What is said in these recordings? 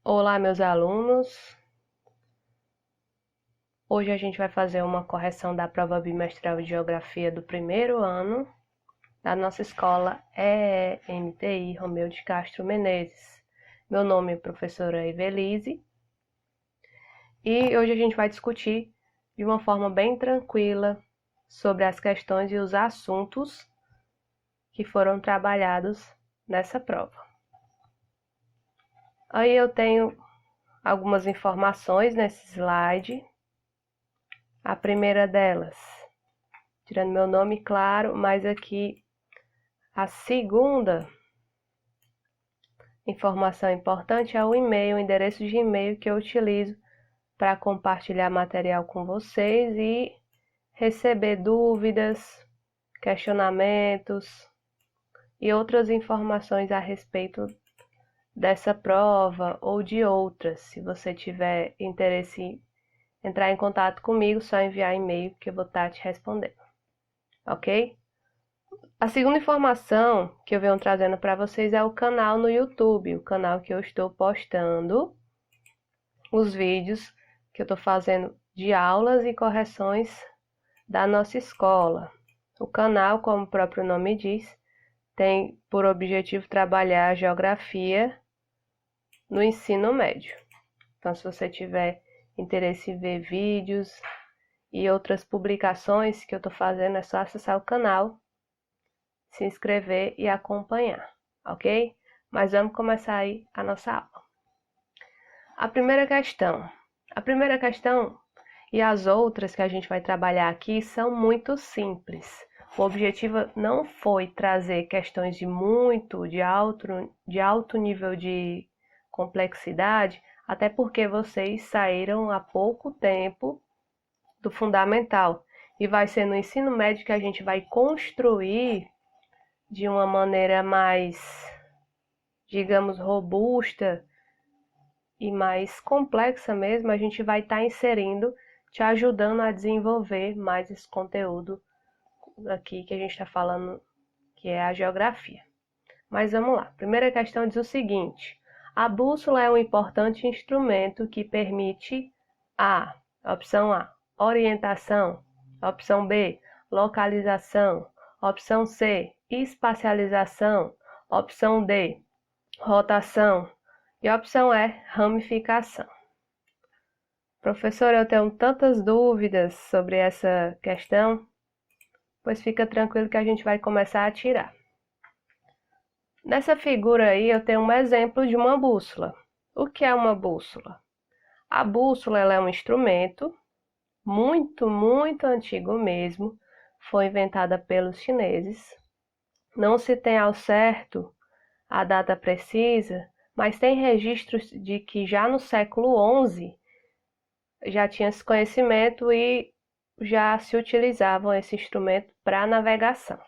Olá, meus alunos. Hoje a gente vai fazer uma correção da prova bimestral de Geografia do primeiro ano da nossa escola EEMTI Romeu de Castro Menezes. Meu nome é professora Evelise e hoje a gente vai discutir de uma forma bem tranquila sobre as questões e os assuntos que foram trabalhados nessa prova. Aí eu tenho algumas informações nesse slide. A primeira delas, tirando meu nome, claro, mas aqui a segunda informação importante é o e-mail, o endereço de e-mail que eu utilizo para compartilhar material com vocês e receber dúvidas, questionamentos e outras informações a respeito dessa prova ou de outras. Se você tiver interesse em entrar em contato comigo, só enviar e-mail que eu vou estar te respondendo, ok? A segunda informação que eu venho trazendo para vocês é o canal no YouTube, o canal que eu estou postando os vídeos que eu estou fazendo de aulas e correções da nossa escola. O canal, como o próprio nome diz, tem por objetivo trabalhar a geografia no ensino médio. Então, se você tiver interesse em ver vídeos e outras publicações que eu estou fazendo, é só acessar o canal, se inscrever e acompanhar, ok? Mas vamos começar aí a nossa aula. A primeira questão e as outras que a gente vai trabalhar aqui são muito simples. O objetivo não foi trazer questões de alto nível de complexidade, até porque vocês saíram há pouco tempo do fundamental. E vai ser no ensino médio que a gente vai construir de uma maneira mais, digamos, robusta e mais complexa mesmo, a gente vai estar inserindo, te ajudando a desenvolver mais esse conteúdo aqui que a gente está falando, que é a geografia. Mas vamos lá. Primeira questão diz o seguinte: a bússola é um importante instrumento que permite opção A, orientação, opção B, localização, opção C, espacialização, opção D, rotação e a opção E, ramificação. Professor, eu tenho tantas dúvidas sobre essa questão, pois fica tranquilo que a gente vai começar a tirar. Nessa figura aí eu tenho um exemplo de uma bússola. O que é uma bússola? A bússola ela é um instrumento muito antigo mesmo, foi inventada pelos chineses. Não se tem ao certo a data precisa, mas tem registros de que já no século XI já tinha esse conhecimento e já se utilizavam esse instrumento para navegação.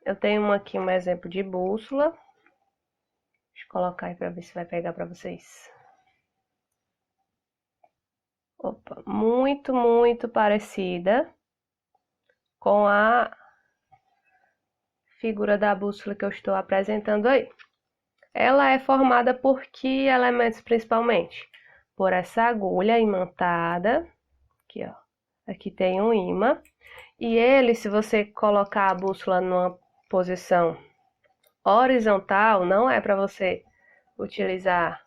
Eu tenho aqui um exemplo de bússola. Deixa eu colocar aí para ver se vai pegar para vocês. Opa, muito parecida com a figura da bússola que eu estou apresentando aí. Ela é formada por que elementos principalmente? Por essa agulha imantada, aqui ó, aqui tem um ímã, e ele, se você colocar a bússola numa posição horizontal, não é para você utilizar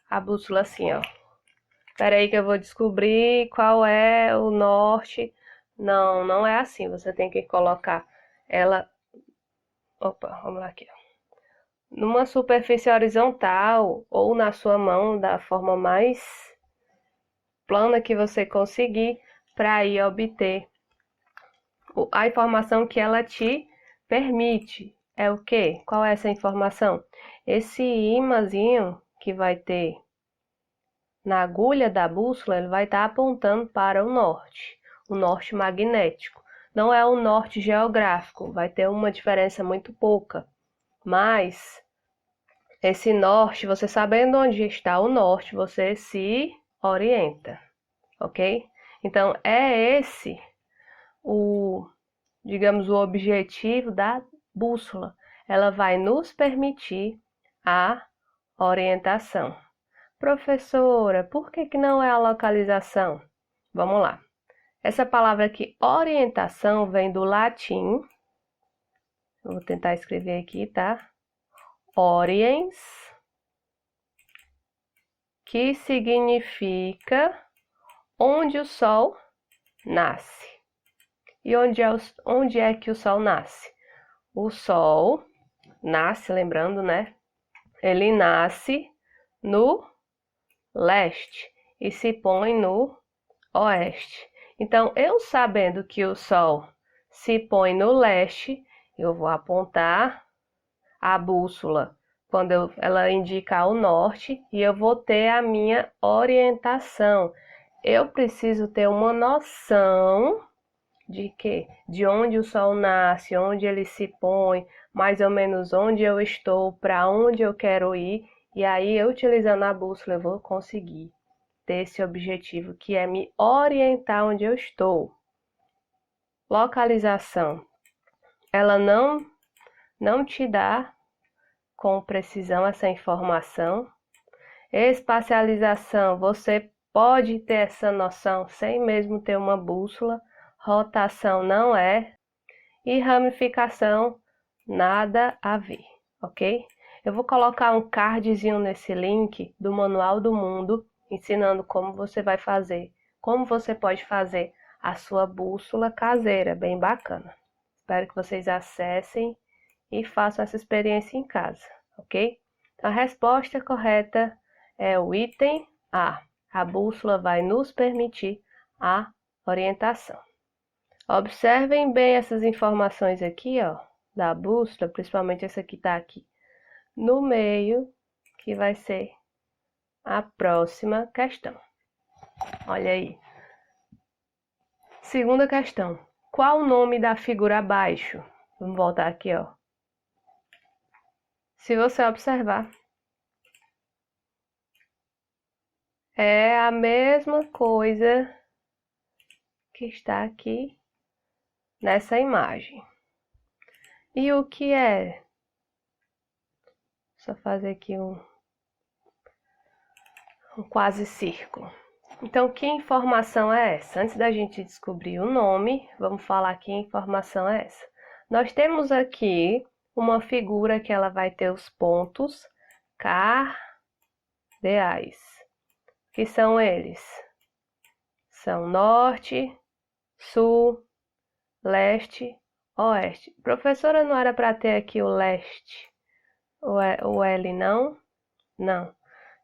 a bússola assim, ó. Espera aí que eu vou descobrir qual é o norte. Não é assim, você tem que colocar ela, opa, vamos lá aqui, ó, numa superfície horizontal ou na sua mão da forma mais plana que você conseguir para aí obter a informação que ela te permite. É o quê? Qual é essa informação? Esse ímãzinho que vai ter na agulha da bússola, ele vai estar apontando para o norte magnético. Não é o norte geográfico, vai ter uma diferença muito pouca. Mas esse norte, você sabendo onde está o norte, você se orienta, ok? Então, é esse digamos, o objetivo da bússola. Ela vai nos permitir a orientação. Professora, por que não é a localização? Vamos lá. Essa palavra aqui, orientação, vem do latim. Vou tentar escrever aqui, tá? Oriens, que significa onde o sol nasce. E onde é que o sol nasce? O sol nasce, lembrando, né? Ele nasce no leste e se põe no oeste. Então, eu sabendo que o sol se põe no leste, eu vou apontar a bússola quando ela indicar o norte e eu vou ter a minha orientação. Eu preciso ter uma noção de quê? De onde o sol nasce, onde ele se põe, mais ou menos onde eu estou, para onde eu quero ir, e aí eu utilizando a bússola eu vou conseguir ter esse objetivo, que é me orientar onde eu estou. Localização. Ela não te dá com precisão essa informação. Espacialização, você pode ter essa noção sem mesmo ter uma bússola. Rotação não é. E ramificação, nada a ver, ok? Eu vou colocar um cardzinho nesse link do Manual do Mundo, ensinando como você vai fazer, como você pode fazer a sua bússola caseira, bem bacana. Espero que vocês acessem e façam essa experiência em casa, ok? Então, a resposta correta é o item A. A bússola vai nos permitir a orientação. Observem bem essas informações aqui, ó, da bússola, principalmente essa que está aqui no meio, que vai ser a próxima questão. Olha aí. Segunda questão. Qual o nome da figura abaixo? Vamos voltar aqui, ó. Se você observar, é a mesma coisa que está aqui nessa imagem. E o que é? Só fazer aqui um quase círculo. Então, que informação é essa? Antes da gente descobrir o nome, vamos falar que informação é essa. Nós temos aqui uma figura que ela vai ter os pontos cardeais. Que são eles? São norte, sul, leste, oeste. Professora, não era para ter aqui o leste? O L não? Não.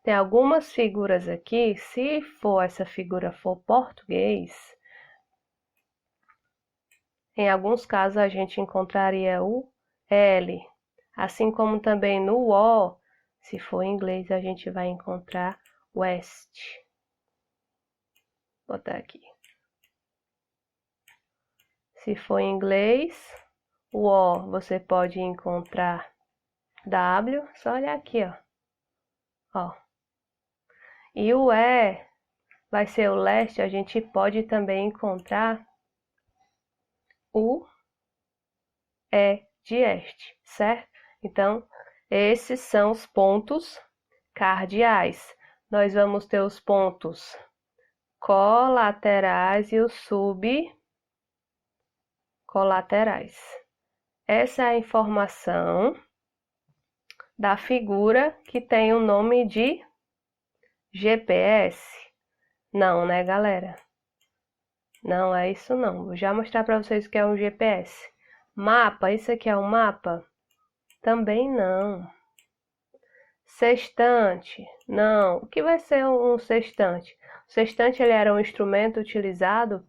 Tem algumas figuras aqui, se essa figura for português, em alguns casos a gente encontraria o L, assim como também no O, se for em inglês a gente vai encontrar west. Vou botar aqui. Se for em inglês, o O você pode encontrar W, só olhar aqui, ó. E o E vai ser o leste, a gente pode também encontrar o E de este, certo? Então, esses são os pontos cardeais. Nós vamos ter os pontos colaterais e os subcolaterais. Essa é a informação da figura que tem o nome de GPS. Não, né, galera? Não é isso não. Vou já mostrar para vocês o que é um GPS. Mapa, isso aqui é um mapa? Também não. Sextante, não. O que vai ser um sextante? O sextante ele era um instrumento utilizado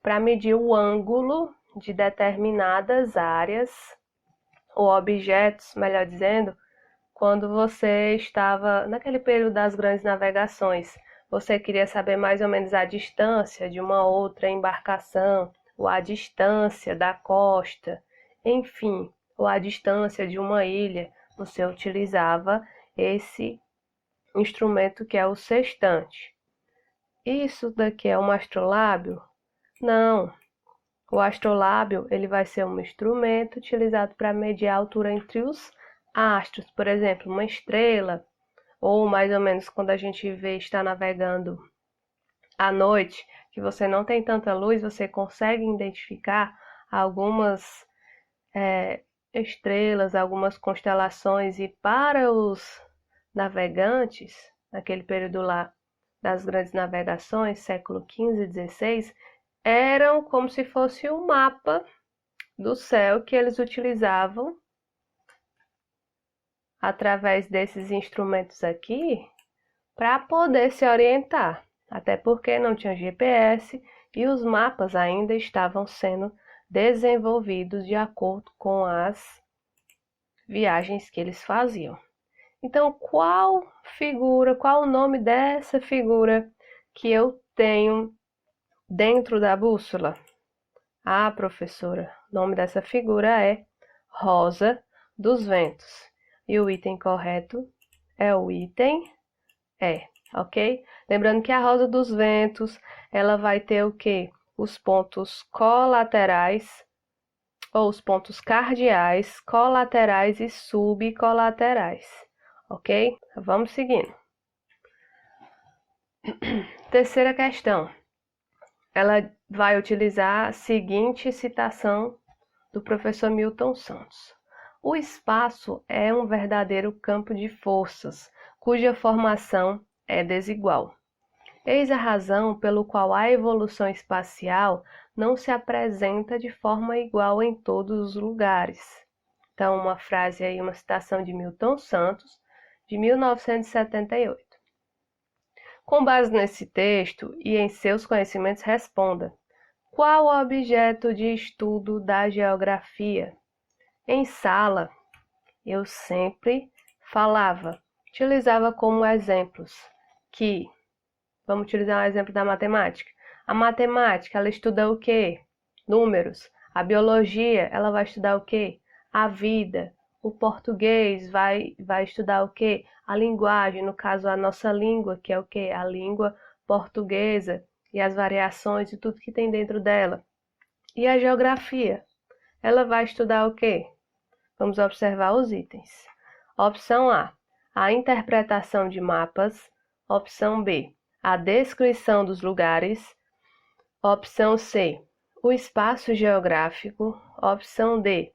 para medir o ângulo de determinadas áreas ou objetos, melhor dizendo, quando você estava naquele período das grandes navegações. Você queria saber mais ou menos a distância de uma outra embarcação, ou a distância da costa, enfim, ou a distância de uma ilha. Você utilizava esse instrumento que é o sextante. Isso daqui é um astrolábio? Não. O astrolábio ele vai ser um instrumento utilizado para medir a altura entre os astros. Por exemplo, uma estrela ou mais ou menos quando a gente vê está navegando à noite, que você não tem tanta luz, você consegue identificar algumas estrelas, algumas constelações, e para os navegantes, naquele período lá das grandes navegações, século XV e XVI, eram como se fosse um mapa do céu que eles utilizavam através desses instrumentos aqui para poder se orientar, até porque não tinha GPS e os mapas ainda estavam sendo desenvolvidos de acordo com as viagens que eles faziam. Então, qual o nome dessa figura que eu tenho dentro da bússola? Ah, professora, o nome dessa figura é Rosa dos Ventos. E o item correto é o item E, ok? Lembrando que a Rosa dos Ventos, ela vai ter o quê? Os pontos colaterais, ou os pontos cardeais, colaterais e subcolaterais, ok? Vamos seguindo. Terceira questão. Ela vai utilizar a seguinte citação do professor Milton Santos. O espaço é um verdadeiro campo de forças, cuja formação é desigual. Eis a razão pelo qual a evolução espacial não se apresenta de forma igual em todos os lugares. Então, uma frase aí, uma citação de Milton Santos, de 1978. Com base nesse texto e em seus conhecimentos, responda: qual o objeto de estudo da geografia? Em sala, eu sempre utilizava como exemplos que, vamos utilizar um exemplo da matemática. A matemática, ela estuda o quê? Números. A biologia, ela vai estudar o quê? A vida. O português vai estudar o quê? A linguagem, no caso, a nossa língua, que é o quê? A língua portuguesa e as variações e tudo que tem dentro dela. E a geografia, ela vai estudar o quê? Vamos observar os itens. Opção A interpretação de mapas. Opção B, a descrição dos lugares. Opção C, o espaço geográfico. Opção D,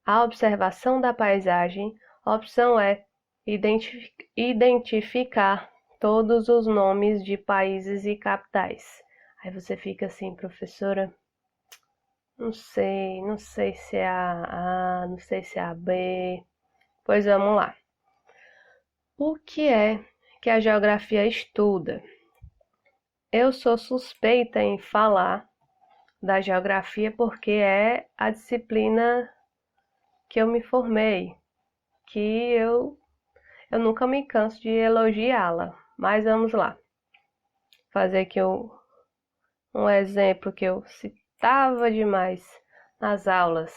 a observação da paisagem. Opção E, identificar todos os nomes de países e capitais. Aí você fica assim, professora, não sei se é a A, não sei se é a B. Pois vamos lá. O que é que a geografia estuda? Eu sou suspeita em falar da geografia porque é a disciplina que eu me formei, que eu nunca me canso de elogiá-la. Mas vamos lá. Fazer aqui um exemplo que eu citava demais nas aulas.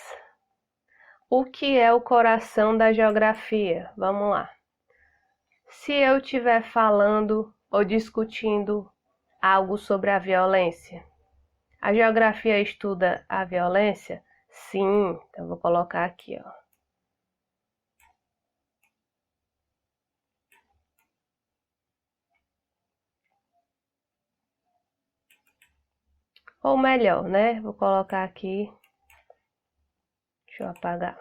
O que é o coração da geografia? Vamos lá. Se eu estiver falando ou discutindo algo sobre a violência, a geografia estuda a violência? Sim, então vou colocar aqui, ó. Ou melhor, né? Vou colocar aqui. Deixa eu apagar.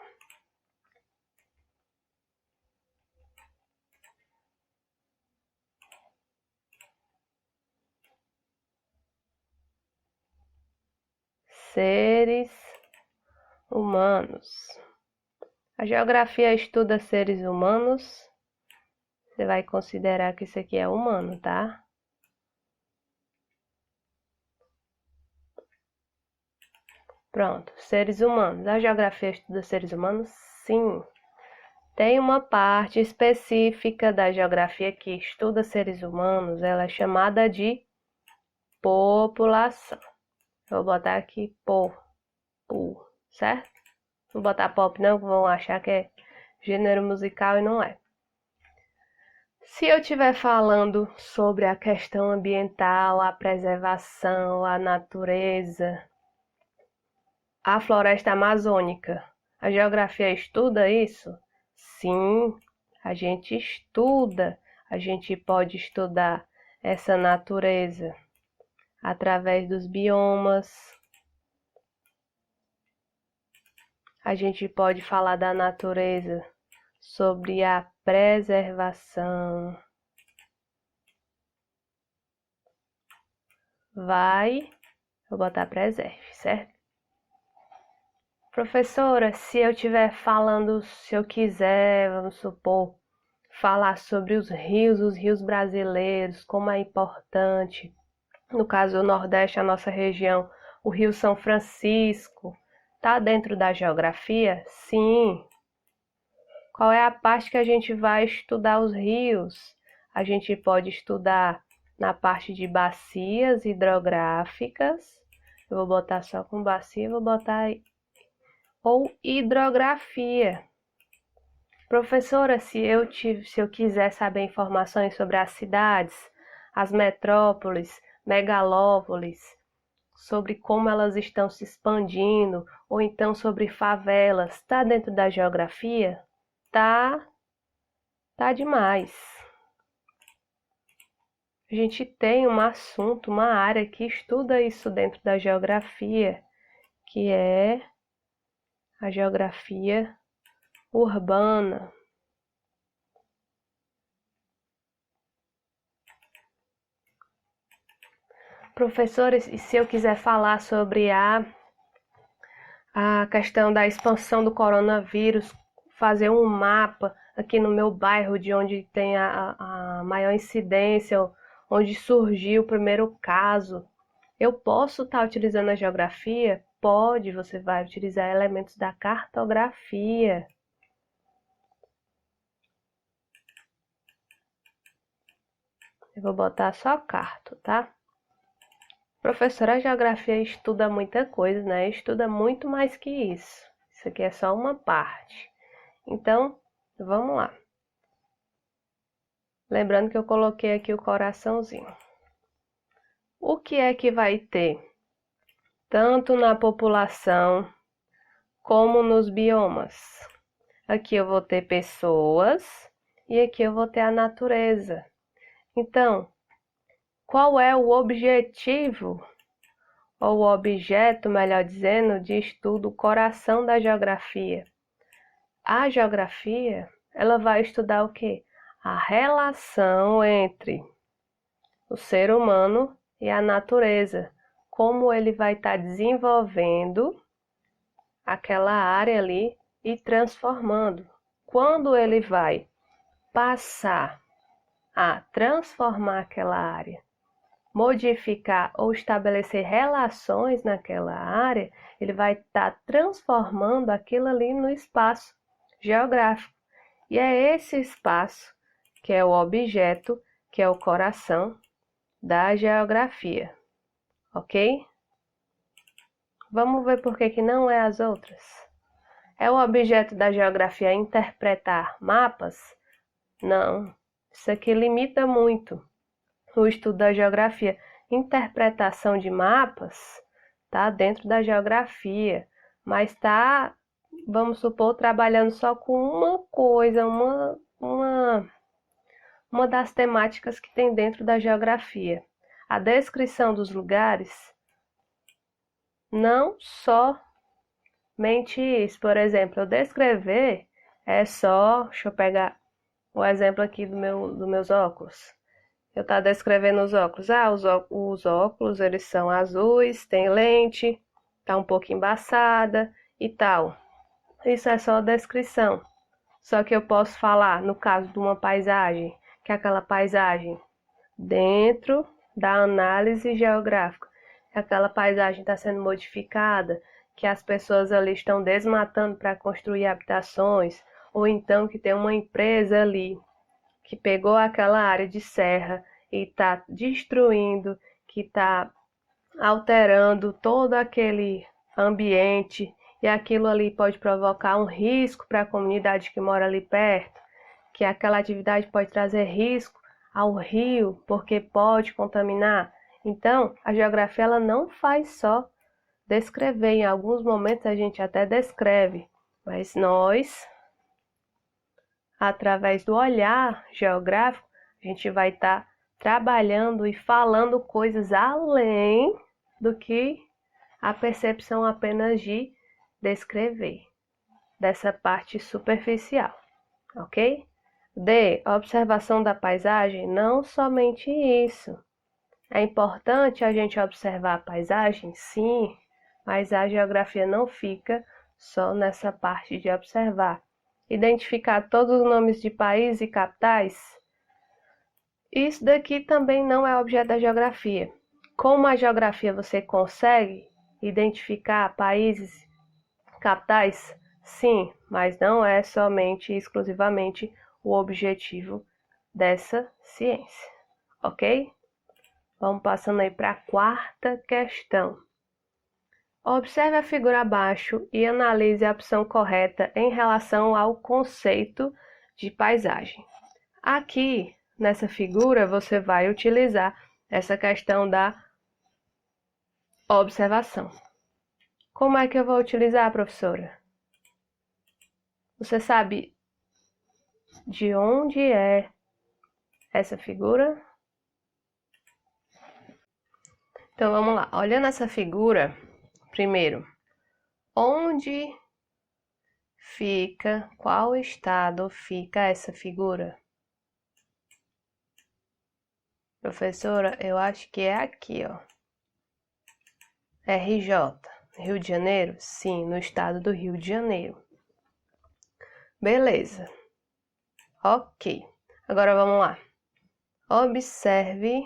Seres humanos. A geografia estuda seres humanos. Você vai considerar que isso aqui é humano, tá? Pronto, seres humanos. A geografia estuda seres humanos? Sim. Tem uma parte específica da geografia que estuda seres humanos, ela é chamada de população. Vou botar aqui certo? Não vou botar pop não, que vão achar que é gênero musical e não é. Se eu estiver falando sobre a questão ambiental, a preservação, a natureza, a floresta amazônica, a geografia estuda isso? Sim, a gente estuda A gente pode estudar essa natureza através dos biomas. A gente pode falar da natureza sobre a preservação. Vou botar preserve, certo? Professora, se eu estiver falando, se eu quiser, vamos supor, falar sobre os rios brasileiros, como é importante, no caso do Nordeste, a nossa região, o Rio São Francisco, está dentro da geografia? Sim. Qual é a parte que a gente vai estudar os rios? A gente pode estudar na parte de bacias hidrográficas. Eu vou botar só com bacia, vou botar ou hidrografia. Professora, se eu quiser saber informações sobre as cidades, as metrópoles, megalópolis, sobre como elas estão se expandindo, ou então sobre favelas, está dentro da geografia? Tá demais. A gente tem um assunto, uma área que estuda isso dentro da geografia, que é a geografia urbana. Professores, e se eu quiser falar sobre a questão da expansão do coronavírus, fazer um mapa aqui no meu bairro de onde tem a maior incidência, onde surgiu o primeiro caso, eu posso estar utilizando a geografia? Pode, você vai utilizar elementos da cartografia. Eu vou botar só carto, tá? Professora, a geografia estuda muita coisa, né? Estuda muito mais que isso. Isso aqui é só uma parte. Então, vamos lá. Lembrando que eu coloquei aqui o coraçãozinho. O que é que vai ter? Tanto na população como nos biomas. Aqui eu vou ter pessoas e aqui eu vou ter a natureza. Então, qual é o objetivo, ou o objeto, melhor dizendo, de estudo, o coração da geografia? A geografia, ela vai estudar o quê? A relação entre o ser humano e a natureza. Como ele vai estar desenvolvendo aquela área ali e transformando. Quando ele vai passar a transformar aquela área, modificar ou estabelecer relações naquela área, ele vai estar transformando aquilo ali no espaço geográfico. E é esse espaço que é o objeto, que é o coração da geografia, ok? Vamos ver por que não é as outras. É o objeto da geografia interpretar mapas? Não, isso aqui limita muito o estudo da geografia. Interpretação de mapas está dentro da geografia, mas está, vamos supor, trabalhando só com uma coisa, uma das temáticas que tem dentro da geografia. A descrição dos lugares, não somente isso. Por exemplo, eu descrever é só, deixa eu pegar o exemplo aqui dos meus óculos. Eu estou descrevendo os óculos. Os óculos, eles são azuis, tem lente, tá um pouco embaçada e tal. Isso é só a descrição. Só que eu posso falar, no caso de uma paisagem, que é aquela paisagem dentro da análise geográfica, que aquela paisagem está sendo modificada, que as pessoas ali estão desmatando para construir habitações, ou então que tem uma empresa ali que pegou aquela área de serra e está destruindo, que está alterando todo aquele ambiente, e aquilo ali pode provocar um risco para a comunidade que mora ali perto, que aquela atividade pode trazer risco ao rio, porque pode contaminar. Então, a geografia ela não faz só descrever, em alguns momentos a gente até descreve, mas nós, através do olhar geográfico, A gente vai estar trabalhando e falando coisas além do que a percepção apenas de descrever, dessa parte superficial, ok? D. Observação da paisagem, não somente isso. É importante a gente observar a paisagem, sim, mas a geografia não fica só nessa parte de observar. Identificar todos os nomes de países e capitais, isso daqui também não é objeto da geografia. Como a geografia você consegue identificar países, capitais? Sim, mas não é somente e exclusivamente o objetivo dessa ciência, ok? Vamos passando aí para a quarta questão. Observe a figura abaixo e analise a opção correta em relação ao conceito de paisagem. Aqui, nessa figura, você vai utilizar essa questão da observação. Como é que eu vou utilizar, professora? Você sabe de onde é essa figura? Então vamos lá. Olhando essa figura, primeiro, onde fica, qual estado fica essa figura? Professora, eu acho que é aqui, ó. RJ, Rio de Janeiro? Sim, no estado do Rio de Janeiro. Beleza. Ok. Agora vamos lá. Observe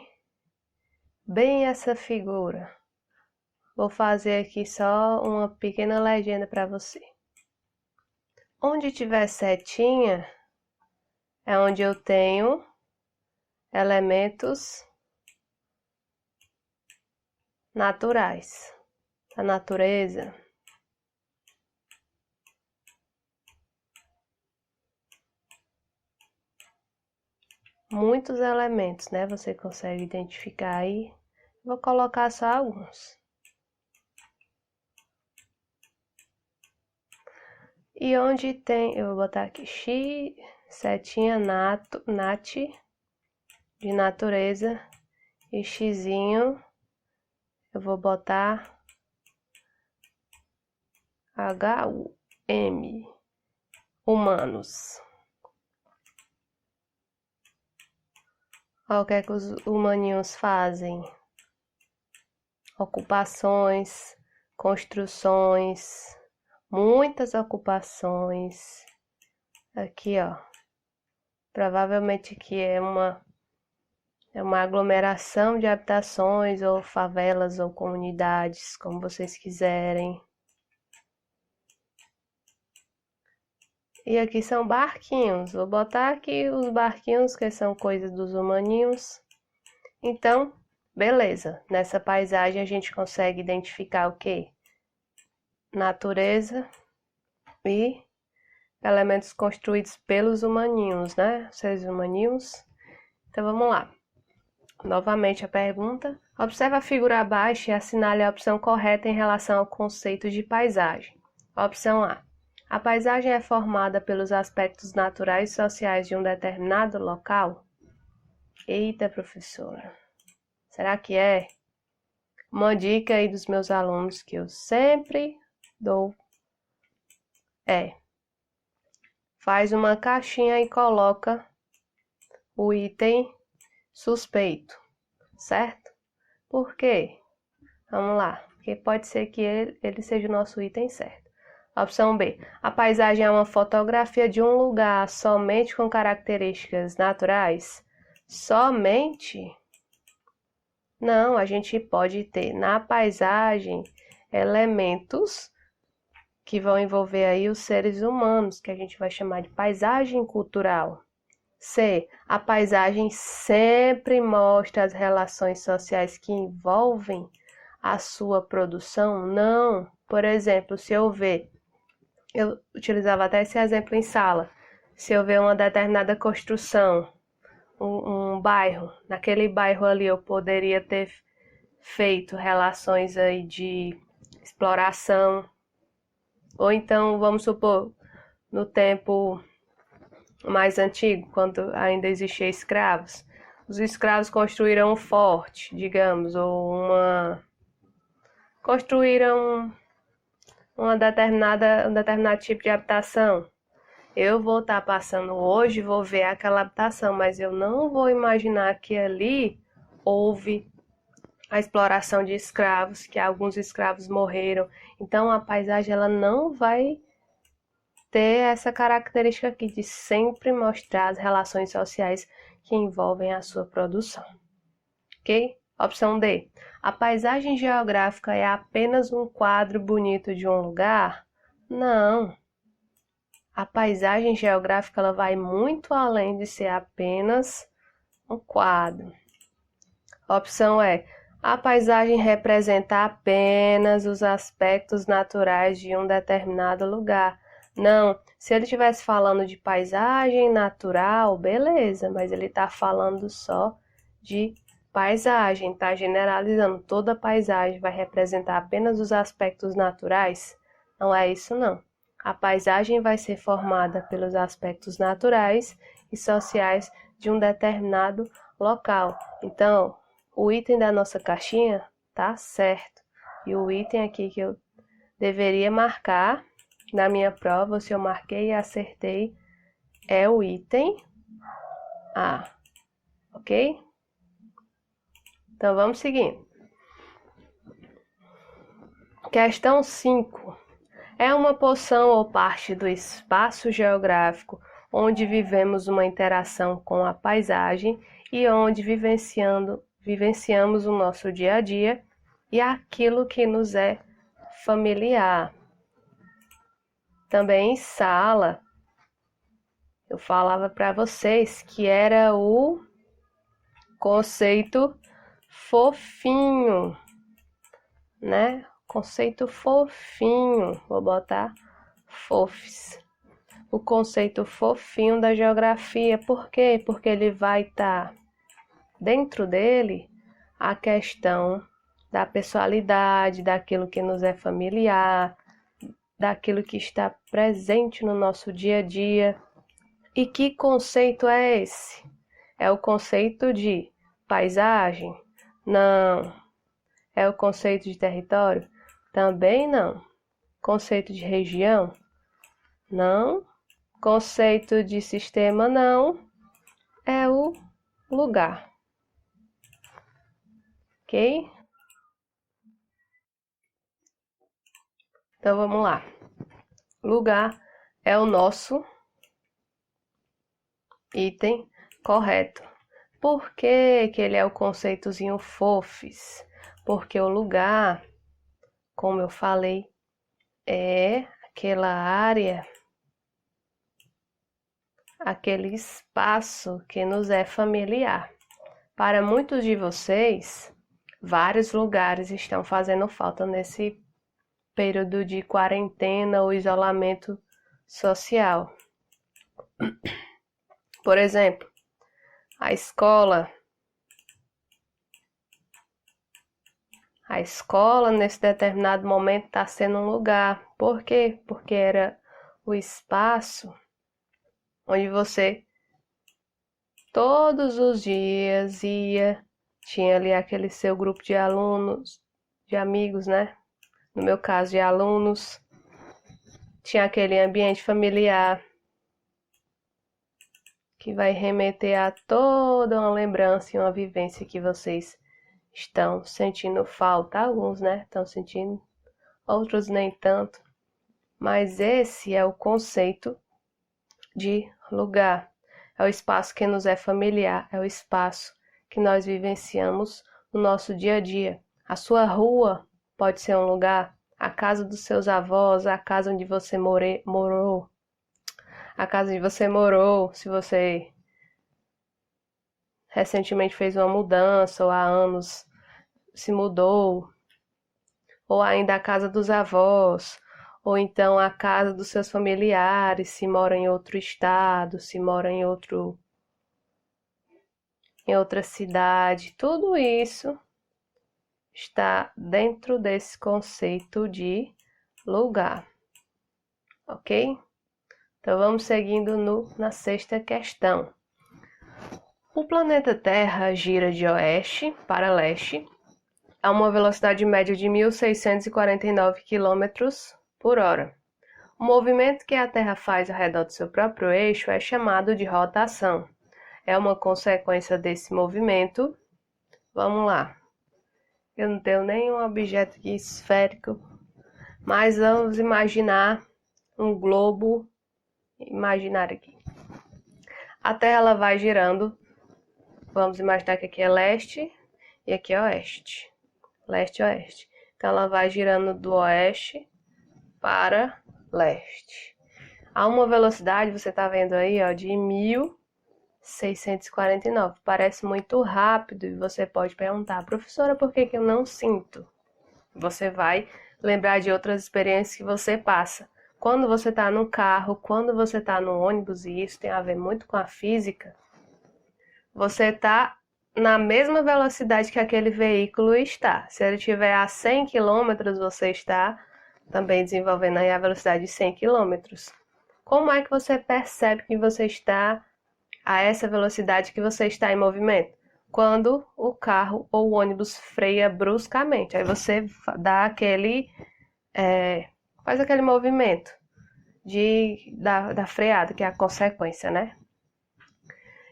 bem essa figura. Vou fazer aqui só uma pequena legenda para você. Onde tiver setinha é onde eu tenho elementos naturais, da natureza. Muitos elementos, né? Você consegue identificar aí. Vou colocar só alguns. E onde tem, eu vou botar aqui X, setinha nat, de natureza, e xizinho, eu vou botar HUM, humanos. Olha o que é que os humaninhos fazem. Ocupações, construções, muitas ocupações. Aqui, ó. Provavelmente aqui é uma aglomeração de habitações, ou favelas, ou comunidades, como vocês quiserem. E aqui são barquinhos. Vou botar aqui os barquinhos, que são coisas dos humaninhos. Então, beleza. Nessa paisagem a gente consegue identificar o quê? Natureza e elementos construídos pelos humaninhos, né? Seres humaninhos. Então, vamos lá. Novamente a pergunta. Observe a figura abaixo e assinale a opção correta em relação ao conceito de paisagem. Opção A. A paisagem é formada pelos aspectos naturais e sociais de um determinado local? Eita, professora. Será que é? Uma dica aí dos meus alunos que eu sempre dou é: faz uma caixinha e coloca o item suspeito, certo? Por quê? Vamos lá, porque pode ser que ele seja o nosso item certo. Opção B. A paisagem é uma fotografia de um lugar somente com características naturais? Somente? Não, a gente pode ter na paisagem elementos que vão envolver aí os seres humanos, que a gente vai chamar de paisagem cultural. C. A paisagem sempre mostra as relações sociais que envolvem a sua produção? Não. Por exemplo, se eu ver, eu utilizava até esse exemplo em sala, se eu ver uma determinada construção, um bairro, naquele bairro ali eu poderia ter feito relações aí de exploração, ou então, vamos supor, no tempo mais antigo, quando ainda existiam escravos. Os escravos construíram um forte, digamos, ou construíram um determinado tipo de habitação. Eu vou estar passando hoje, vou ver aquela habitação, mas eu não vou imaginar que ali houve a exploração de escravos, que alguns escravos morreram. Então a paisagem ela não vai ter essa característica aqui de sempre mostrar as relações sociais que envolvem a sua produção. Ok? Opção D. A paisagem geográfica é apenas um quadro bonito de um lugar? Não. A paisagem geográfica ela vai muito além de ser apenas um quadro. Opção E. A paisagem representa apenas os aspectos naturais de um determinado lugar. Não, se ele estivesse falando de paisagem natural, beleza, mas ele está falando só de paisagem, está generalizando. Toda paisagem vai representar apenas os aspectos naturais? Não é isso, não. A paisagem vai ser formada pelos aspectos naturais e sociais de um determinado local. Então, o item da nossa caixinha tá certo. E o item aqui que eu deveria marcar na minha prova, se eu marquei e acertei, é o item A. Ok? Então, vamos seguindo. Questão 5. É uma porção ou parte do espaço geográfico onde vivemos uma interação com a paisagem e onde vivenciamos o nosso dia a dia e aquilo que nos é familiar. Também em sala, eu falava para vocês que era o conceito fofinho, né? Conceito fofinho, vou botar fofs. O conceito fofinho da geografia. Por quê? Porque ele vai estar dentro dele a questão da pessoalidade, daquilo que nos é familiar, daquilo que está presente no nosso dia a dia. E que conceito é esse? É o conceito de paisagem? Não. É o conceito de território? Também não. Conceito de região? Não. Conceito de sistema? Não. É o lugar. Ok? Então vamos lá. Lugar é o nosso item correto. Por que ele é o conceitozinho fofes? Porque o lugar, como eu falei, é aquela área, aquele espaço que nos é familiar. Para muitos de vocês, vários lugares estão fazendo falta nesse período de quarentena ou isolamento social. Por exemplo, a escola. A escola, nesse determinado momento, está sendo um lugar. Por quê? Porque era o espaço onde você todos os dias ia, tinha ali aquele seu grupo de alunos, de amigos, né? No meu caso, de alunos, tinha aquele ambiente familiar que vai remeter a toda uma lembrança e uma vivência que vocês estão sentindo falta. Alguns, né? Estão sentindo, outros nem tanto. Mas esse é o conceito de lugar. É o espaço que nos é familiar, é o espaço que nós vivenciamos no nosso dia a dia. A sua rua pode ser um lugar, a casa dos seus avós, a casa onde você morou, a casa onde você morou, se você recentemente fez uma mudança ou há anos se mudou, ou ainda a casa dos avós, ou então a casa dos seus familiares, se mora em outro estado, se mora em outra cidade. Tudo isso está dentro desse conceito de lugar, ok? Então, vamos seguindo na sexta questão. O planeta Terra gira de oeste para leste a uma velocidade média de 1.649 km por hora. O movimento que a Terra faz ao redor do seu próprio eixo é chamado de rotação. É uma consequência desse movimento. Vamos lá. Eu não tenho nenhum objeto aqui esférico, mas vamos imaginar um globo imaginário aqui. A Terra ela vai girando. Vamos imaginar que aqui é leste e aqui é oeste. Leste e oeste. Então ela vai girando do oeste para leste. A uma velocidade, você está vendo aí, ó, de 1.649. Parece muito rápido e você pode perguntar, professora, por que eu não sinto? Você vai lembrar de outras experiências que você passa. Quando você está no carro, quando você está no ônibus, e isso tem a ver muito com a física, você está na mesma velocidade que aquele veículo está. Se ele estiver a 100 km, você está também desenvolvendo aí a velocidade de 100 km. Como é que você percebe que você está a essa velocidade que você está em movimento? Quando o carro ou o ônibus freia bruscamente. Aí você dá faz aquele movimento da freada, que é a consequência, né?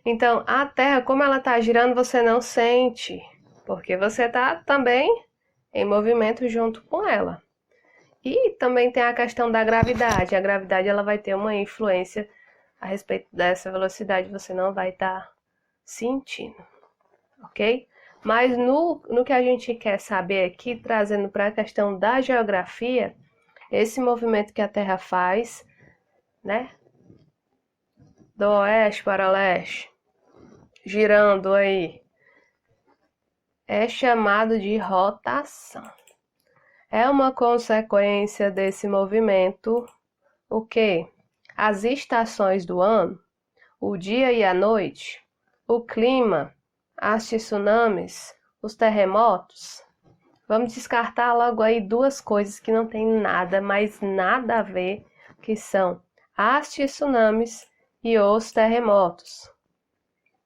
Então, a Terra, como ela está girando, você não sente, porque você está também em movimento junto com ela. E também tem a questão da gravidade. A gravidade ela vai ter uma influência a respeito dessa velocidade, você não vai estar sentindo, ok? Mas no que a gente quer saber aqui, trazendo para a questão da geografia, esse movimento que a Terra faz, né, do oeste para leste, girando aí, é chamado de rotação. É uma consequência desse movimento, o quê? As estações do ano, o dia e a noite, o clima, as tsunamis, os terremotos. Vamos descartar logo aí duas coisas que não tem nada, mas nada a ver, que são as tsunamis e os terremotos.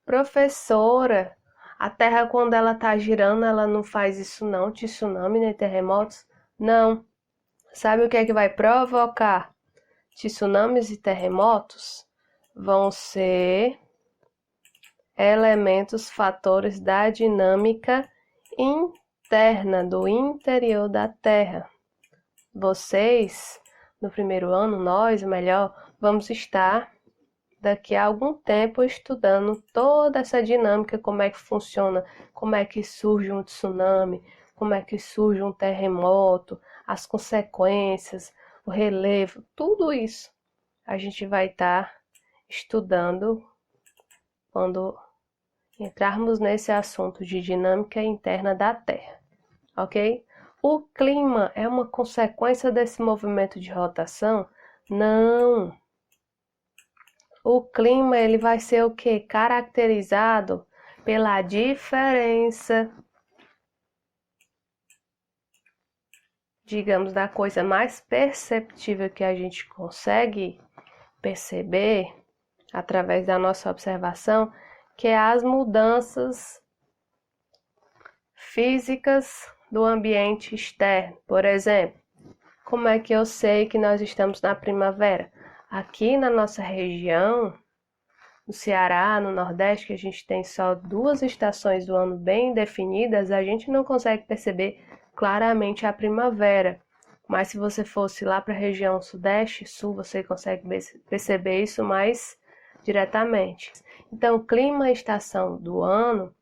Professora, a Terra quando ela está girando, ela não faz isso não, tsunami nem terremotos? Não. Sabe o que é que vai provocar tsunamis e terremotos? Vão ser elementos, fatores da dinâmica interna, do interior da Terra. Vocês, no primeiro ano, nós, melhor, vamos estar daqui a algum tempo estudando toda essa dinâmica, como é que funciona, como é que surge um tsunami, como é que surge um terremoto, as consequências, o relevo, tudo isso a gente vai estar estudando quando entrarmos nesse assunto de dinâmica interna da Terra, ok? O clima é uma consequência desse movimento de rotação? Não. O clima ele vai ser o quê? Caracterizado pela diferença, digamos, da coisa mais perceptível que a gente consegue perceber através da nossa observação, que é as mudanças físicas do ambiente externo. Por exemplo, como é que eu sei que nós estamos na primavera? Aqui na nossa região, no Ceará, no Nordeste, que a gente tem só 2 estações do ano bem definidas, a gente não consegue perceber claramente a primavera. Mas se você fosse lá para a região Sudeste, Sul, você consegue perceber isso mais diretamente. Então, clima e estações do ano,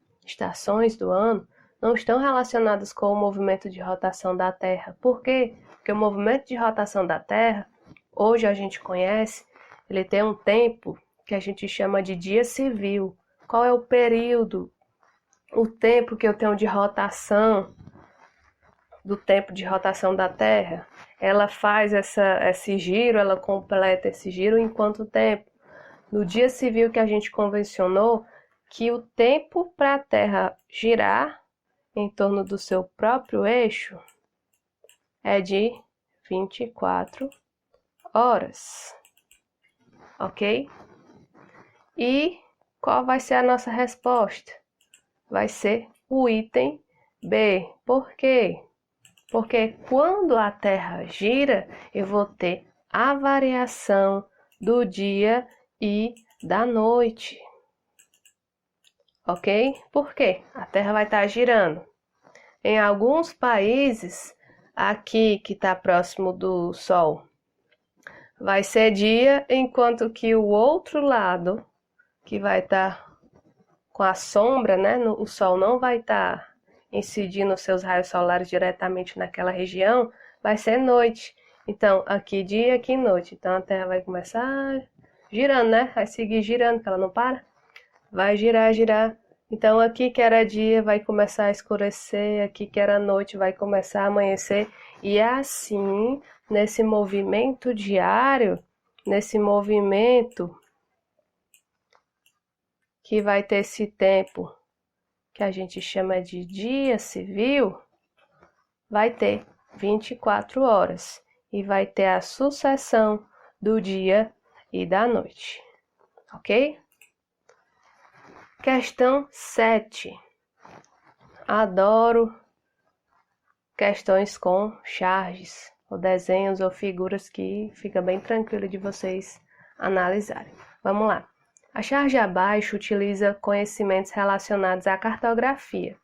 não estão relacionadas com o movimento de rotação da Terra. Por quê? Porque o movimento de rotação da Terra, hoje a gente conhece, ele tem um tempo que a gente chama de dia civil. Qual é o período, o tempo que eu tenho de rotação, do tempo de rotação da Terra? Ela faz esse giro, ela completa esse giro em quanto tempo? No dia civil que a gente convencionou, que o tempo para a Terra girar em torno do seu próprio eixo é de 24 horas. ok? E qual vai ser a nossa resposta? Vai ser o item B. Por quê? Porque quando a Terra gira, eu vou ter a variação do dia e da noite. Ok? Por quê? A Terra vai estar girando. Em alguns países, aqui que está próximo do Sol, vai ser dia, enquanto que o outro lado, que vai estar com a sombra, né? O Sol não vai estar incidindo seus raios solares diretamente naquela região, vai ser noite. Então, aqui dia, aqui noite. Então, a Terra vai começar girando, né? Vai seguir girando, porque ela não para. Vai girar, girar. Então, aqui que era dia, vai começar a escurecer. Aqui que era noite, vai começar a amanhecer. E assim, nesse movimento diário, nesse movimento que vai ter esse tempo que a gente chama de dia civil, vai ter 24 horas e vai ter a sucessão do dia e da noite, ok? Questão 7. Adoro questões com charges, ou desenhos ou figuras que fica bem tranquilo de vocês analisarem. Vamos lá. A charge abaixo utiliza conhecimentos relacionados à cartografia.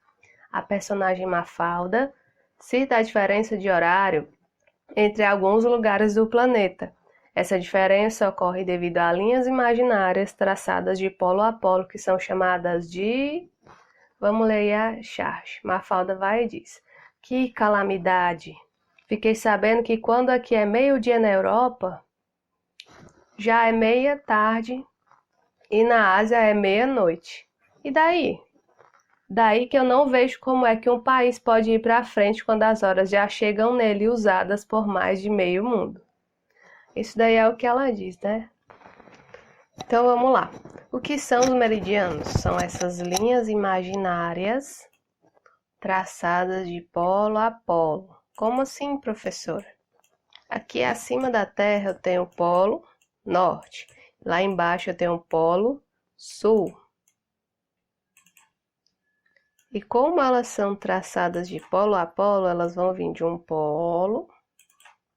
A personagem Mafalda cita a diferença de horário entre alguns lugares do planeta. Essa diferença ocorre devido a linhas imaginárias traçadas de polo a polo, que são chamadas de... Vamos ler a charge. Mafalda vai e diz: que calamidade! Fiquei sabendo que quando aqui é meio-dia na Europa, já é meia-tarde e na Ásia é meia-noite. E daí? Daí que eu não vejo como é que um país pode ir para frente quando as horas já chegam nele usadas por mais de meio mundo. Isso daí é o que ela diz, né? Então vamos lá. O que são os meridianos? São essas linhas imaginárias traçadas de polo a polo. Como assim, professora? Aqui acima da Terra eu tenho o polo norte. Lá embaixo eu tenho o polo sul. E como elas são traçadas de polo a polo, elas vão vir de um polo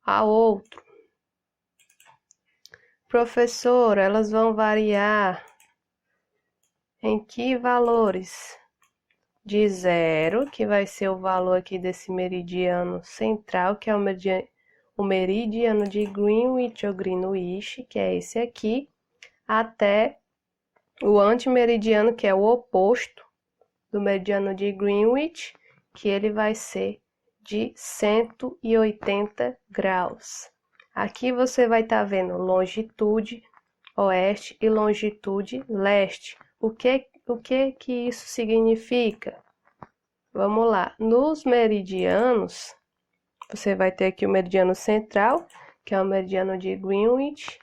a outro. Professor, elas vão variar em que valores? De 0, que vai ser o valor aqui desse meridiano central, que é o meridiano de Greenwich ou Greenwich, que é esse aqui, até o antimeridiano, que é o oposto do meridiano de Greenwich, que ele vai ser de 180 graus. Aqui você vai estar vendo longitude oeste e longitude leste. O que isso significa? Vamos lá. Nos meridianos, você vai ter aqui o meridiano central, que é o meridiano de Greenwich.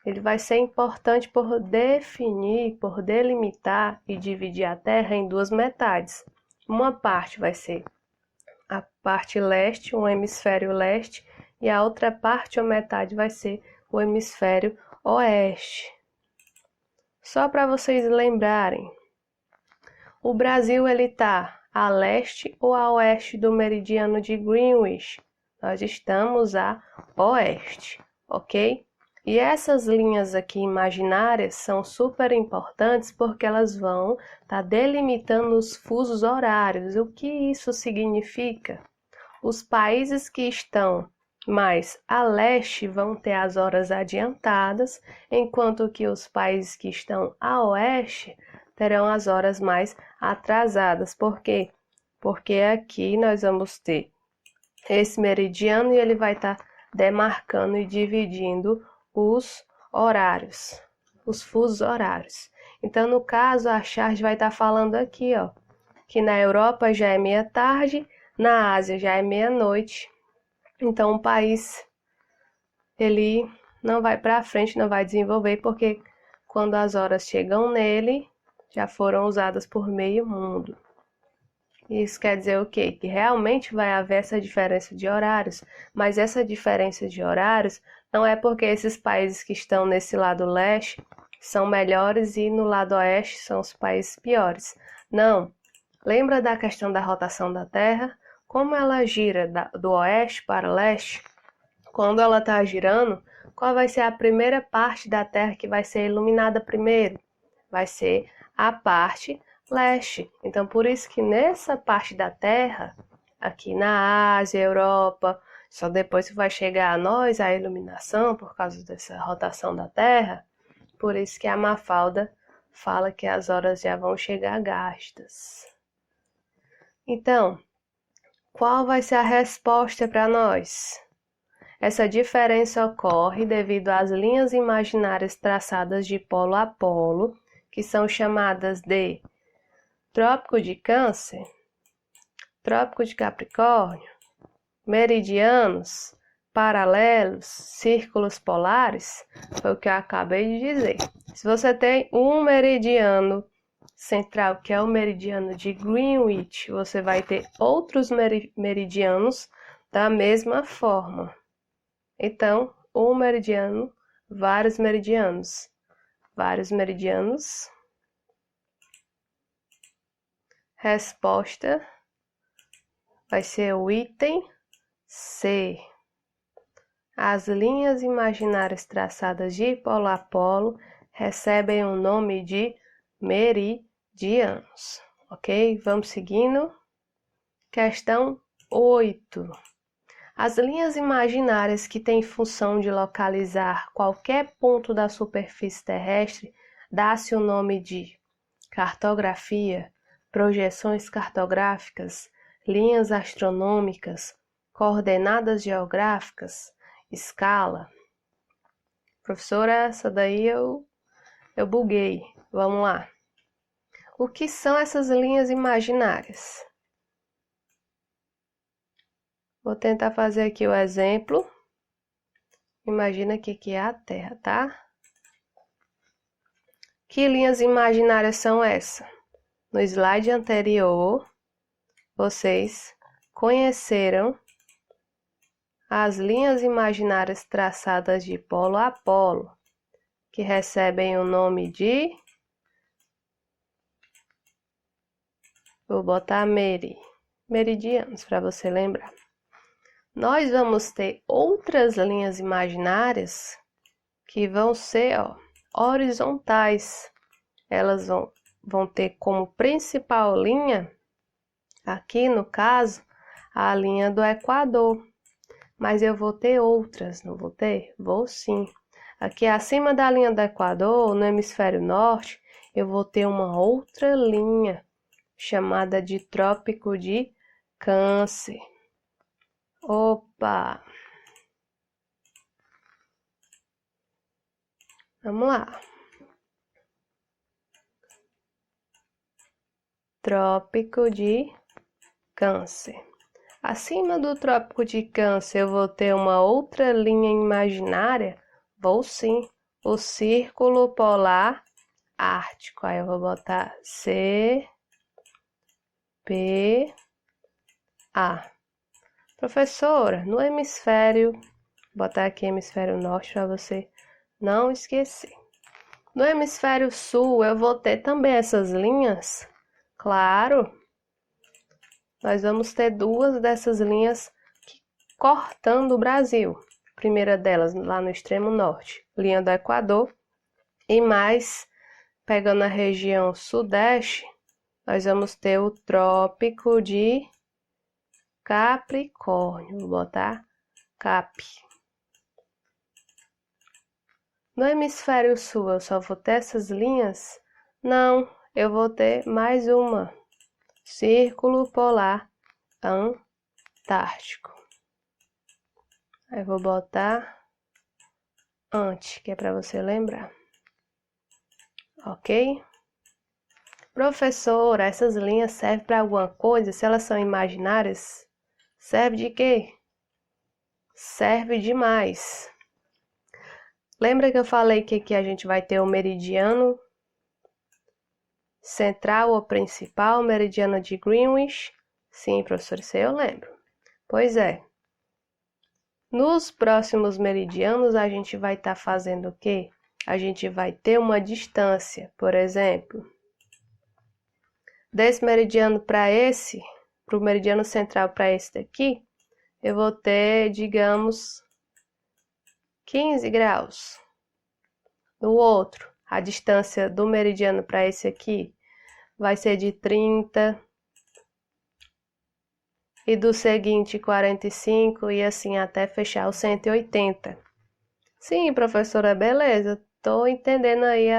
Ele vai ser importante por definir, por delimitar e dividir a Terra em duas metades. Uma parte vai ser a parte leste, o hemisfério leste, e a outra parte ou metade vai ser o hemisfério oeste. Só para vocês lembrarem, o Brasil ele está a leste ou a oeste do meridiano de Greenwich? Nós estamos a oeste, ok? E essas linhas aqui imaginárias são super importantes porque elas vão estar delimitando os fusos horários. O que isso significa? Os países que estão mais a leste vão ter as horas adiantadas, enquanto que os países que estão a oeste terão as horas mais atrasadas. Por quê? Porque aqui nós vamos ter esse meridiano e ele vai estar demarcando e dividindo os horários, os fusos horários. Então, no caso, a charge vai estar falando aqui, ó, que na Europa já é meia-tarde, na Ásia já é meia-noite. Então, o país, ele não vai para frente, não vai desenvolver, porque quando as horas chegam nele, já foram usadas por meio mundo. Isso quer dizer o quê? Que realmente vai haver essa diferença de horários, mas essa diferença de horários Não é porque esses países que estão nesse lado leste são melhores e no lado oeste são os países piores. Não. Lembra da questão da rotação da Terra? Como ela gira do oeste para o leste? Quando ela está girando, qual vai ser a primeira parte da Terra que vai ser iluminada primeiro? Vai ser a parte leste. Então, por isso que nessa parte da Terra, aqui na Ásia, Europa, só depois que vai chegar a nós a iluminação por causa dessa rotação da Terra. Por isso que a Mafalda fala que as horas já vão chegar gastas. Então, qual vai ser a resposta para nós? Essa diferença ocorre devido às linhas imaginárias traçadas de polo a polo, que são chamadas de Trópico de Câncer, Trópico de Capricórnio, meridianos, paralelos, círculos polares, foi o que eu acabei de dizer. Se você tem um meridiano central, que é o meridiano de Greenwich, você vai ter outros meridianos da mesma forma. Então, um meridiano, vários meridianos. Vários meridianos. Resposta vai ser o item C. As linhas imaginárias traçadas de polo a polo recebem o nome de meridianos. Ok? Vamos seguindo. Questão 8. As linhas imaginárias que têm função de localizar qualquer ponto da superfície terrestre dá-se o nome de cartografia, projeções cartográficas, linhas astronômicas, coordenadas geográficas, escala. Professora, essa daí eu buguei. Vamos lá. O que são essas linhas imaginárias? Vou tentar fazer aqui o exemplo. Imagina que é a Terra, tá? Que linhas imaginárias são essas? No slide anterior, vocês conheceram as linhas imaginárias traçadas de polo a polo, que recebem o nome de... Vou botar meridianos para você lembrar. Nós vamos ter outras linhas imaginárias que vão ser horizontais. Elas vão ter como principal linha, aqui no caso, a linha do Equador. Mas eu vou ter outras, não vou ter? Vou sim. Aqui acima da linha do Equador, no hemisfério norte, eu vou ter uma outra linha, chamada de Trópico de Câncer. Opa! Vamos lá. Trópico de Câncer. Acima do Trópico de Câncer, eu vou ter uma outra linha imaginária? Vou sim. O Círculo Polar Ártico. Aí eu vou botar C, P, A. Professora, no hemisfério, vou botar aqui hemisfério norte para você não esquecer. No hemisfério sul, eu vou ter também essas linhas? Claro, nós vamos ter duas dessas linhas cortando o Brasil. A primeira delas lá no extremo norte, linha do Equador, e mais, pegando a região sudeste, nós vamos ter o Trópico de Capricórnio. Vou botar Cap. No hemisfério sul, eu só vou ter essas linhas? Não, eu vou ter mais uma. Círculo Polar Antártico. Aí vou botar ante, que é para você lembrar. Ok? Professora, essas linhas servem para alguma coisa? Se elas são imaginárias, serve de quê? Serve demais. Lembra que eu falei que aqui a gente vai ter o meridiano central ou principal, meridiano de Greenwich? Sim, professor, isso aí eu lembro. Pois é. Nos próximos meridianos, a gente vai estar fazendo o quê? A gente vai ter uma distância, por exemplo, desse meridiano para esse, para o meridiano central para esse daqui, eu vou ter, digamos, 15 graus. No outro, a distância do meridiano para esse aqui vai ser de 30, e do seguinte 45, e assim até fechar o 180. Sim, professora, beleza. Estou entendendo aí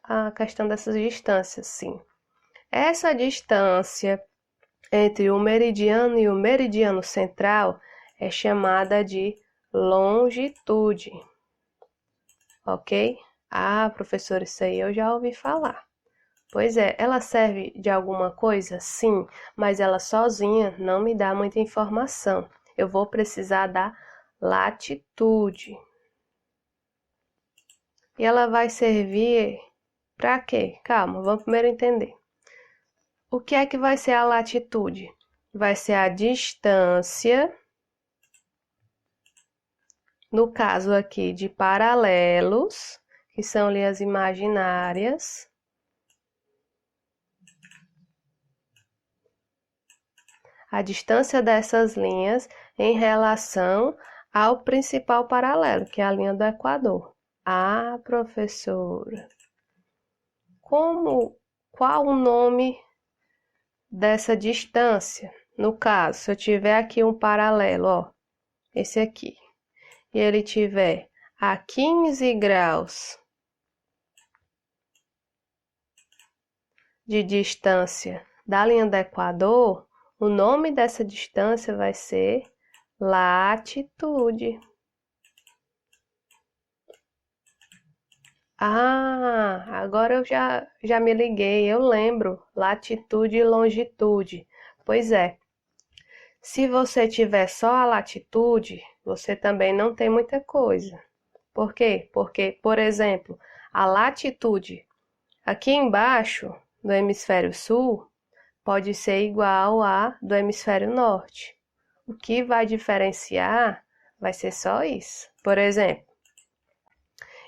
a questão dessas distâncias, sim. Essa distância entre o meridiano e o meridiano central é chamada de longitude. Ok? Ah, professora, isso aí eu já ouvi falar. Pois é, ela serve de alguma coisa? Sim, mas ela sozinha não me dá muita informação. Eu vou precisar da latitude. E ela vai servir para quê? Calma, vamos primeiro entender. O que é que vai ser a latitude? Vai ser a distância, no caso aqui de paralelos, que são linhas imaginárias, a distância dessas linhas em relação ao principal paralelo, que é a linha do Equador. Ah, professora, qual o nome dessa distância? No caso, se eu tiver aqui um paralelo, ó, esse aqui, e ele tiver a 15 graus de distância da linha do Equador, o nome dessa distância vai ser latitude. Ah, agora eu já me liguei, eu lembro, latitude e longitude. Pois é, se você tiver só a latitude, você também não tem muita coisa. Por quê? Porque, por exemplo, a latitude aqui embaixo do hemisfério sul pode ser igual à do hemisfério norte. O que vai diferenciar vai ser só isso. Por exemplo,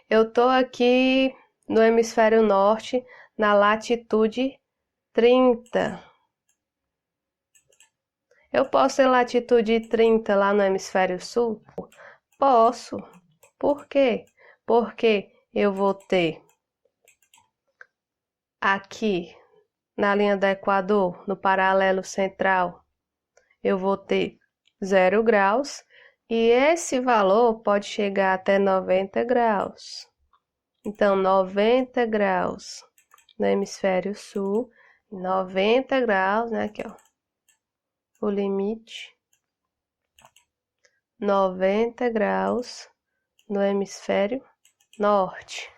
eu estou aqui no hemisfério norte, na latitude 30. Eu posso ter latitude 30 lá no hemisfério sul? Posso. Por quê? Porque eu vou ter aqui na linha do Equador, no paralelo central, eu vou ter 0 graus e esse valor pode chegar até 90 graus. Então, 90 graus no hemisfério sul, 90 graus, né, aqui ó, o limite, 90 graus no hemisfério norte.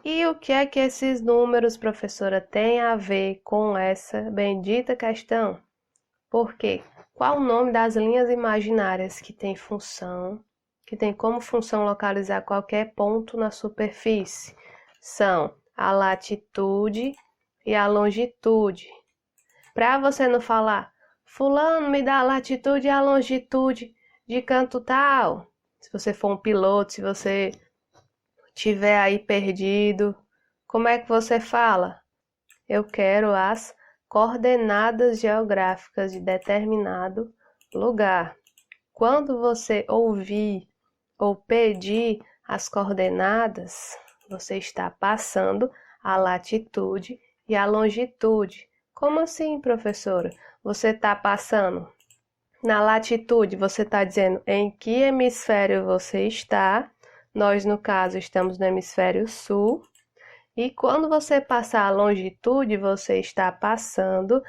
E o que é que esses números, professora, têm a ver com essa bendita questão? Por quê? Qual o nome das linhas imaginárias que tem como função localizar qualquer ponto na superfície? São a latitude e a longitude. Para você não falar, fulano me dá a latitude e a longitude de canto tal. Se você for um piloto, se você tiver aí perdido, como é que você fala? Eu quero as coordenadas geográficas de determinado lugar. Quando você ouvir ou pedir as coordenadas, você está passando a latitude e a longitude. Como assim, professora? Você está passando na latitude, você está dizendo em que hemisfério você está. Nós, no caso, estamos no hemisfério sul. E quando você passar a longitude, você está passando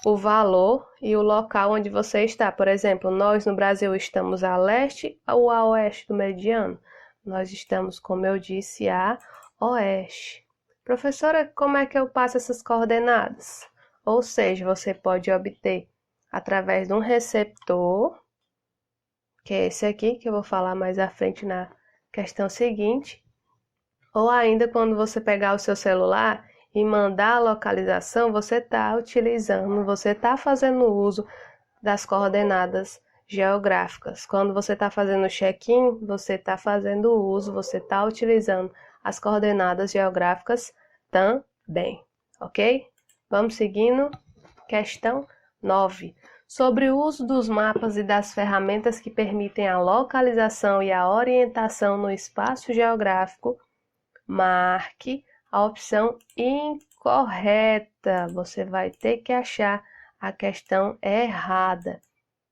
o valor e o local onde você está. Por exemplo, nós no Brasil estamos a leste ou a oeste do meridiano? Nós estamos, como eu disse, a oeste. Professora, como é que eu passo essas coordenadas? Ou seja, você pode obter através de um receptor, que é esse aqui, que eu vou falar mais à frente na questão seguinte, ou ainda quando você pegar o seu celular e mandar a localização, você está utilizando, você está fazendo uso das coordenadas geográficas. Quando você está fazendo o check-in, você está fazendo uso, você está utilizando as coordenadas geográficas também, ok? Vamos seguindo. Questão 9. Sobre o uso dos mapas e das ferramentas que permitem a localização e a orientação no espaço geográfico, marque a opção incorreta. Você vai ter que achar a questão errada.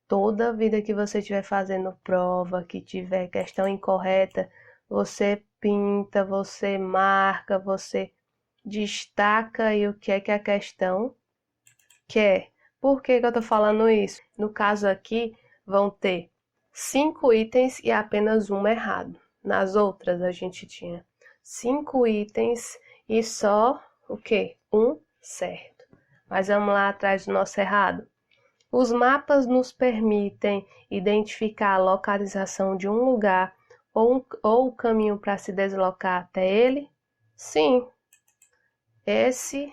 Toda vida que você estiver fazendo prova, que tiver questão incorreta, você pinta, você marca, você destaca aí o que é que a questão quer. Por que eu estou falando isso? No caso aqui, vão ter 5 itens e apenas um errado. Nas outras, a gente tinha 5 itens e só o quê? Um certo. Mas vamos lá atrás do nosso errado. Os mapas nos permitem identificar a localização de um lugar ou o caminho para se deslocar até ele? Sim. Esse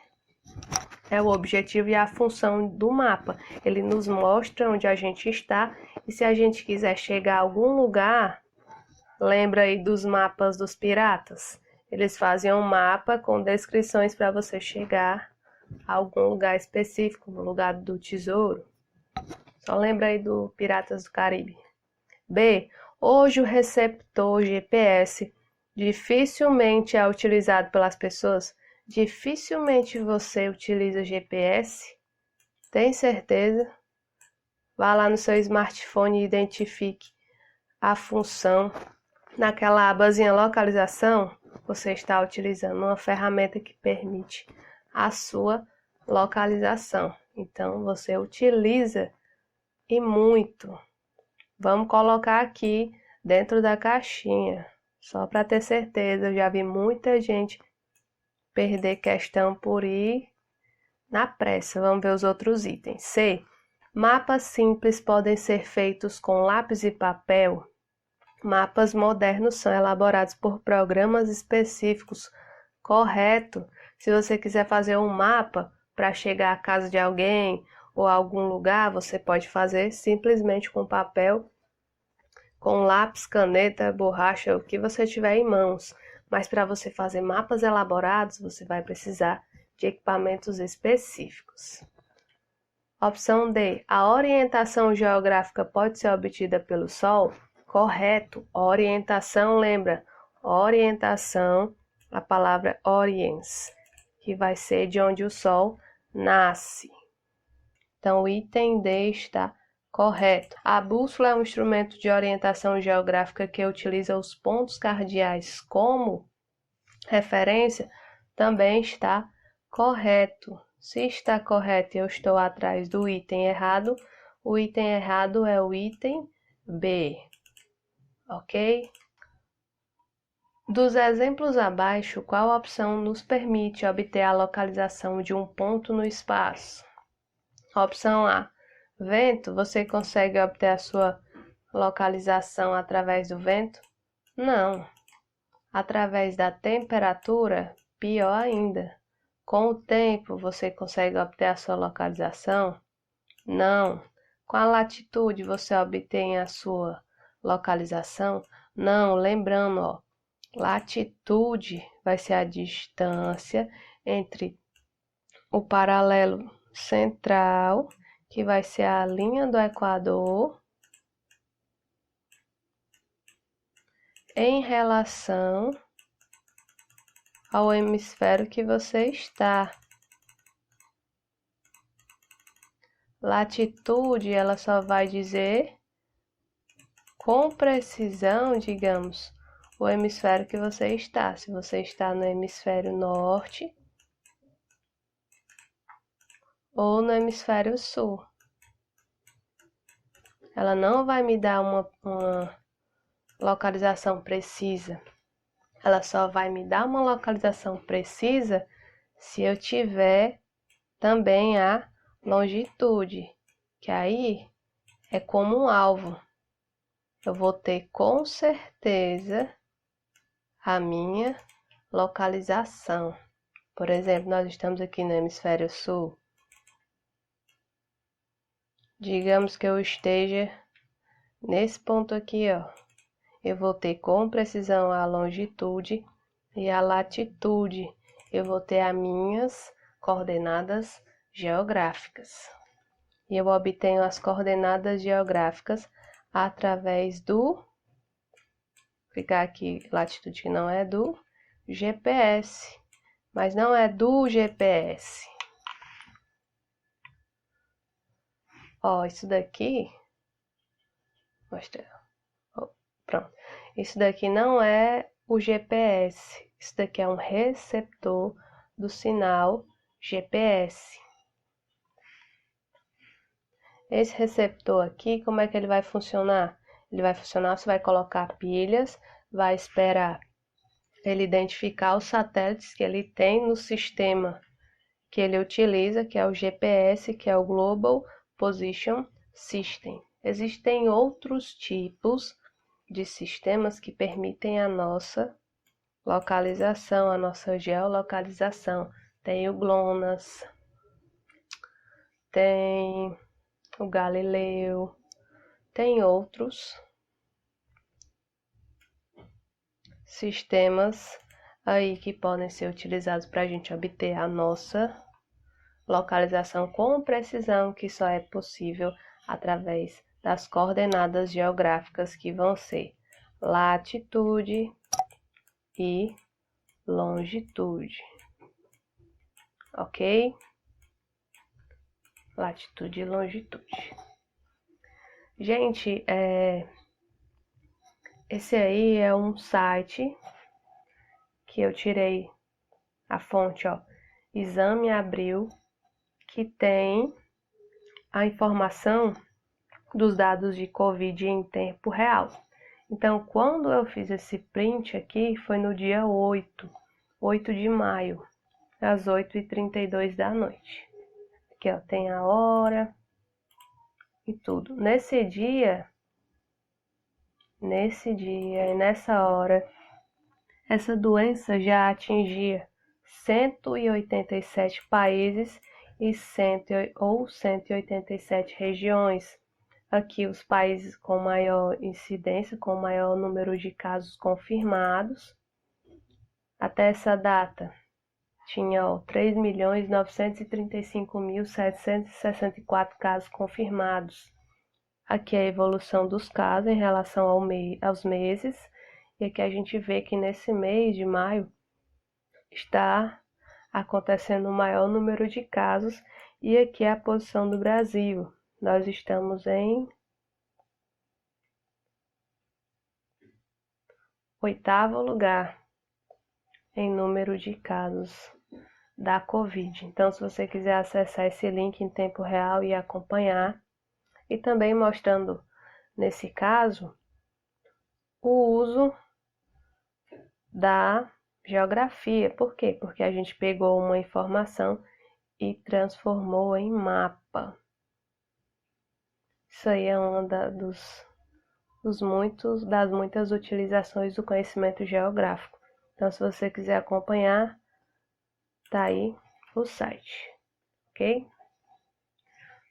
é o objetivo e a função do mapa. Ele nos mostra onde a gente está e se a gente quiser chegar a algum lugar, lembra aí dos mapas dos piratas? Eles faziam um mapa com descrições para você chegar a algum lugar específico, no lugar do tesouro. Só lembra aí do Piratas do Caribe. B. Hoje o receptor GPS dificilmente é utilizado pelas pessoas. Dificilmente você utiliza GPS? Tem certeza? Vá lá no seu smartphone e identifique a função. Naquela abazinha localização, você está utilizando uma ferramenta que permite a sua localização. Então, você utiliza e muito. Vamos colocar aqui dentro da caixinha, só para ter certeza. Eu já vi muita gente perder questão por ir na pressa. Vamos ver os outros itens. C. Mapas simples podem ser feitos com lápis e papel. Mapas modernos são elaborados por programas específicos. Correto. Se você quiser fazer um mapa para chegar à casa de alguém ou a algum lugar, você pode fazer simplesmente com papel, com lápis, caneta, borracha, o que você tiver em mãos. Mas para você fazer mapas elaborados, você vai precisar de equipamentos específicos. Opção D. A orientação geográfica pode ser obtida pelo Sol? Correto. Orientação, lembra? Orientação, a palavra oriens, que vai ser de onde o Sol nasce. Então, o item D está correto. A bússola é um instrumento de orientação geográfica que utiliza os pontos cardeais como referência. Também está correto. Se está correto e eu estou atrás do item errado, o item errado é o item B. Ok? Dos exemplos abaixo, qual opção nos permite obter a localização de um ponto no espaço? Opção A. Vento, você consegue obter a sua localização através do vento? Não. Através da temperatura? Pior ainda. Com o tempo, você consegue obter a sua localização? Não. Com a latitude, você obtém a sua localização? Não. Lembrando, ó, latitude vai ser a distância entre o paralelo central, que vai ser a linha do Equador, em relação ao hemisfério que você está. Latitude, ela só vai dizer com precisão, digamos, o hemisfério que você está. Se você está no hemisfério norte ou no hemisfério sul. Ela não vai me dar uma localização precisa. Ela só vai me dar uma localização precisa se eu tiver também a longitude, que aí é como um alvo. Eu vou ter com certeza a minha localização. Por exemplo, nós estamos aqui no hemisfério sul. digamos que eu esteja nesse ponto aqui, ó. Eu vou ter com precisão a longitude e a latitude. Eu vou ter as minhas coordenadas geográficas. E eu obtenho as coordenadas geográficas através do... clicar aqui, latitude que não é do GPS, mas não é do GPS. Ó, isso daqui... mostrar. Pronto. Isso daqui não é o GPS. Isso daqui é um receptor do sinal GPS. Esse receptor aqui, como é que ele vai funcionar? Ele vai funcionar, você vai colocar pilhas, vai esperar ele identificar os satélites que ele tem no sistema que ele utiliza, que é o GPS, que é o Global Position System. Existem outros tipos de sistemas que permitem a nossa localização, a nossa geolocalização. Tem o GLONASS, tem o Galileu, tem outros sistemas aí que podem ser utilizados para a gente obter a nossa localização com precisão, que só é possível através das coordenadas geográficas que vão ser latitude e longitude, ok? Latitude e longitude. Gente, esse aí é um site que eu tirei a fonte, ó, Exame Abril, que tem a informação dos dados de Covid em tempo real. Então, quando eu fiz esse print aqui, foi no dia 8 de maio, às 8h32 da noite. Aqui, ó, tem a hora e tudo. Nesse dia e nessa hora, essa doença já atingia 187 países e 187 regiões. Aqui os países com maior incidência, com maior número de casos confirmados. Até essa data, tinha 3.935.764 casos confirmados. Aqui é a evolução dos casos em relação aos meses. E aqui a gente vê que nesse mês de maio está acontecendo o maior número de casos. E aqui é a posição do Brasil. Nós estamos em 8º lugar em número de casos da Covid. Então, se você quiser acessar esse link em tempo real e acompanhar, e também mostrando, nesse caso, o uso da geografia. Por quê? Porque a gente pegou uma informação e transformou em mapa. Isso aí é uma das muitas utilizações do conhecimento geográfico. Então, se você quiser acompanhar, tá aí o site, ok?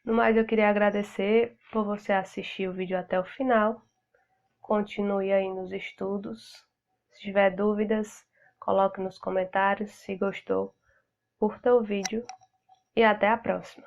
No mais, eu queria agradecer por você assistir o vídeo até o final. Continue aí nos estudos. Se tiver dúvidas, coloque nos comentários. Se gostou, curta o vídeo e até a próxima.